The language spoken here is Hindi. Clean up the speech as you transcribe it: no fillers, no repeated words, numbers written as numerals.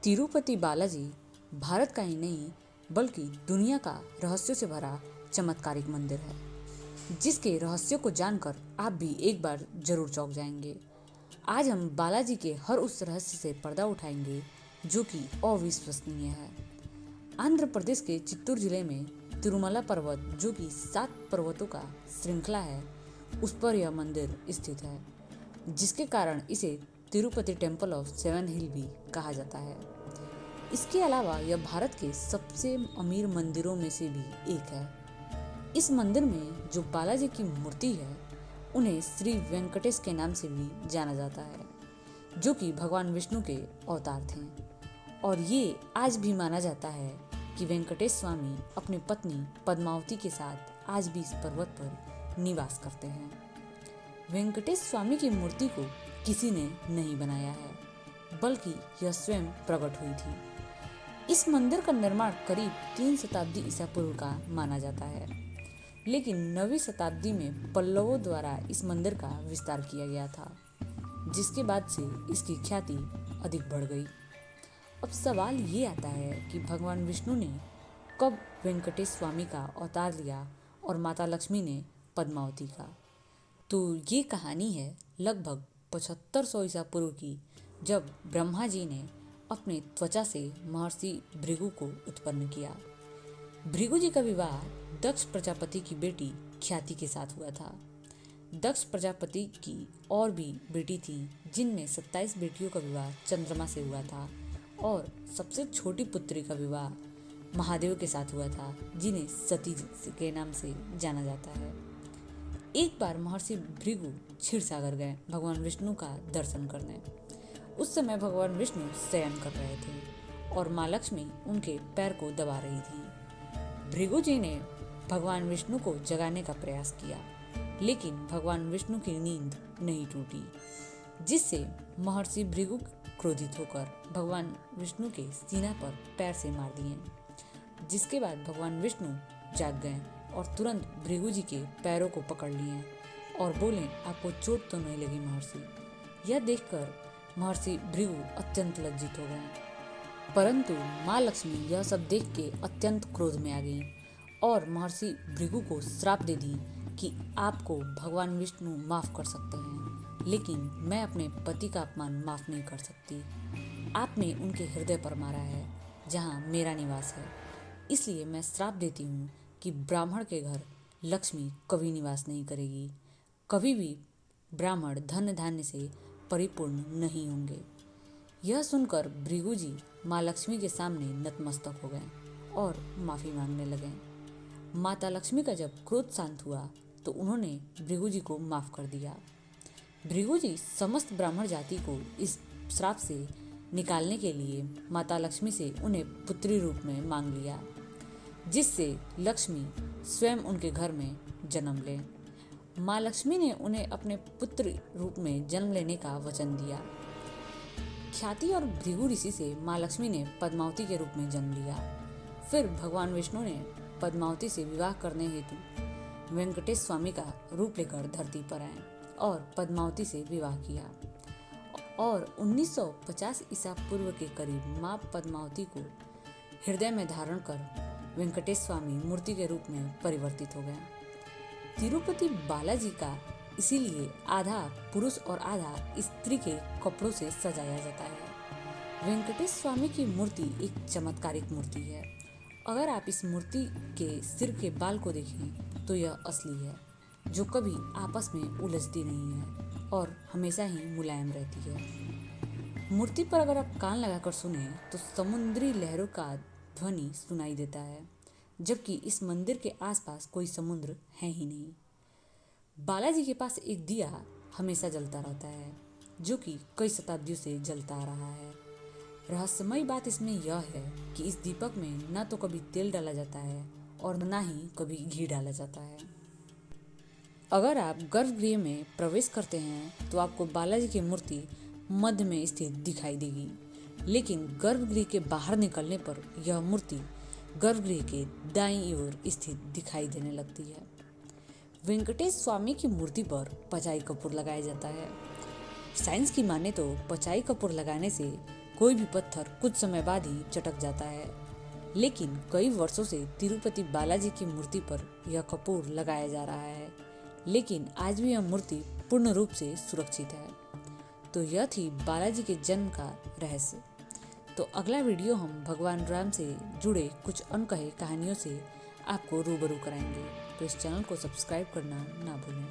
तिरुपति बालाजी भारत का ही नहीं बल्कि दुनिया का रहस्यों से भरा चमत्कारिक मंदिर है, जिसके रहस्यों को जानकर आप भी एक बार जरूर चौंक जाएंगे। आज हम बालाजी के हर उस रहस्य से पर्दा उठाएंगे जो कि अविश्वसनीय है। आंध्र प्रदेश के चित्तूर जिले में तिरुमला पर्वत, जो कि 7 पर्वतों का श्रृंखला है, उस पर यह मंदिर स्थित है, जिसके कारण इसे तिरुपति टेम्पल ऑफ 7 हिल भी कहा जाता है। इसके अलावा यह भारत के सबसे अमीर मंदिरों में से भी एक है। इस मंदिर में जो बालाजी की मूर्ति है, उन्हें श्री वेंकटेश के नाम से भी जाना जाता है, जो कि भगवान विष्णु के अवतार थे। और ये आज भी माना जाता है कि वेंकटेश स्वामी अपनी पत्नी पद्मावती के साथ आज भी इस पर्वत पर निवास करते हैं। वेंकटेश स्वामी की मूर्ति को किसी ने नहीं बनाया है, बल्कि यह स्वयं प्रकट हुई थी। इस मंदिर का निर्माण करीब 3 शताब्दी ईसा पूर्व का माना जाता है, लेकिन 9वीं शताब्दी में पल्लवों द्वारा इस मंदिर का विस्तार किया गया था, जिसके बाद से इसकी ख्याति अधिक बढ़ गई। अब सवाल ये आता है कि भगवान विष्णु ने कब वेंकटेश स्वामी का अवतार लिया और माता लक्ष्मी ने पद्मावती का। तो ये कहानी है लगभग 7500 ईसा पूर्व की, जब ब्रह्मा जी ने अपने त्वचा से महर्षि भृगु को उत्पन्न किया। भृगु जी का विवाह दक्ष प्रजापति की बेटी ख्याति के साथ हुआ था। दक्ष प्रजापति की और भी बेटी थी, जिनमें 27 बेटियों का विवाह चंद्रमा से हुआ था, और सबसे छोटी पुत्री का विवाह महादेव के साथ हुआ था, जिन्हें सती के नाम से जाना जाता है। एक बार महर्षि भृगु क्षीर सागर गए भगवान विष्णु का दर्शन करने। उस समय भगवान विष्णु शयन कर रहे थे और माँ लक्ष्मी उनके पैर को दबा रही थी। भृगु जी ने भगवान विष्णु को जगाने का प्रयास किया, लेकिन भगवान विष्णु की नींद नहीं टूटी, जिससे महर्षि भृगु क्रोधित होकर भगवान विष्णु के सीना पर पैर से मार दिए। जिसके बाद भगवान विष्णु जाग गए और तुरंत भृगु जी के पैरों को पकड़ लिए और बोले, आपको चोट तो नहीं लगी महर्षि। यह देखकर महर्षि भृगु अत्यंत लज्जित हो गए, परंतु माँ लक्ष्मी यह सब देख के अत्यंत क्रोध में आ गई और महर्षि भृगु को श्राप दे दी कि आपको भगवान विष्णु माफ कर सकते हैं, लेकिन मैं अपने पति का अपमान माफ नहीं कर सकती। आपने उनके हृदय पर मारा है, जहाँ मेरा निवास है, इसलिए मैं श्राप देती हूँ कि ब्राह्मण के घर लक्ष्मी कभी निवास नहीं करेगी। कभी भी ब्राह्मण धन धान्य से परिपूर्ण नहीं होंगे। यह सुनकर भृगु जी माँ लक्ष्मी के सामने नतमस्तक हो गए और माफी मांगने लगे। माता लक्ष्मी का जब क्रोध शांत हुआ तो उन्होंने भृगु जी को माफ कर दिया। भृगु जी समस्त ब्राह्मण जाति को इस श्राप से निकालने के लिए माता लक्ष्मी से उन्हें पुत्री रूप में मांग लिया, जिससे लक्ष्मी स्वयं उनके घर में जन्म ले। माँ लक्ष्मी ने उन्हें अपने पुत्र रूप में जन्म लेने का वचन दिया। ख्याति और भृगु ऋषि से माँ लक्ष्मी ने पद्मावती के रूप में जन्म लिया। फिर भगवान विष्णु ने पद्मावती से विवाह करने हेतु वेंकटेश स्वामी का रूप लेकर धरती पर आए और पद्मावती से विवाह किया। और 1950 ईसा पूर्व के करीब माँ पद्मावती को हृदय में धारण कर वेंकटेश स्वामी मूर्ति के रूप में परिवर्तित हो गए। तिरुपति बालाजी का इसीलिए आधा पुरुष और आधा स्त्री के कपड़ों से सजाया जाता है। वेंकटेश स्वामी की मूर्ति एक चमत्कारिक मूर्ति है। अगर आप इस मूर्ति के सिर के बाल को देखें तो यह असली है, जो कभी आपस में उलझती नहीं है और हमेशा ही मुलायम रहती है। मूर्ति पर अगर आप कान लगाकर सुने तो समुद्री लहरों का ध्वनि सुनाई देता है, जबकि इस मंदिर के आसपास कोई समुद्र है ही नहीं। बालाजी के पास एक दिया हमेशा जलता रहता है, जो कि कई शताब्दियों से जलता आ रहा है। रहस्यमय बात इसमें यह है कि इस दीपक में न तो कभी तेल डाला जाता है और न ही कभी घी डाला जाता है। अगर आप गर्भगृह में प्रवेश करते हैं तो आपको बालाजी की मूर्ति मध्य में स्थित दिखाई देगी, लेकिन गर्भगृह के बाहर निकलने पर यह मूर्ति गर्भगृह के दाईं ओर स्थित दिखाई देने लगती है। वेंकटेश स्वामी की मूर्ति पर पचाई कपूर लगाया जाता है। साइंस की माने तो पचाई कपूर लगाने से कोई भी पत्थर कुछ समय बाद ही चटक जाता है, लेकिन कई वर्षों से तिरुपति बालाजी की मूर्ति पर यह कपूर लगाया जा रहा है, लेकिन आज भी यह मूर्ति पूर्ण रूप से सुरक्षित है। तो यह थी बालाजी के जन्म का रहस्य। तो अगला वीडियो हम भगवान राम से जुड़े कुछ अनकहे कहानियों से आपको रूबरू कराएंगे। तो इस चैनल को सब्सक्राइब करना ना भूलें।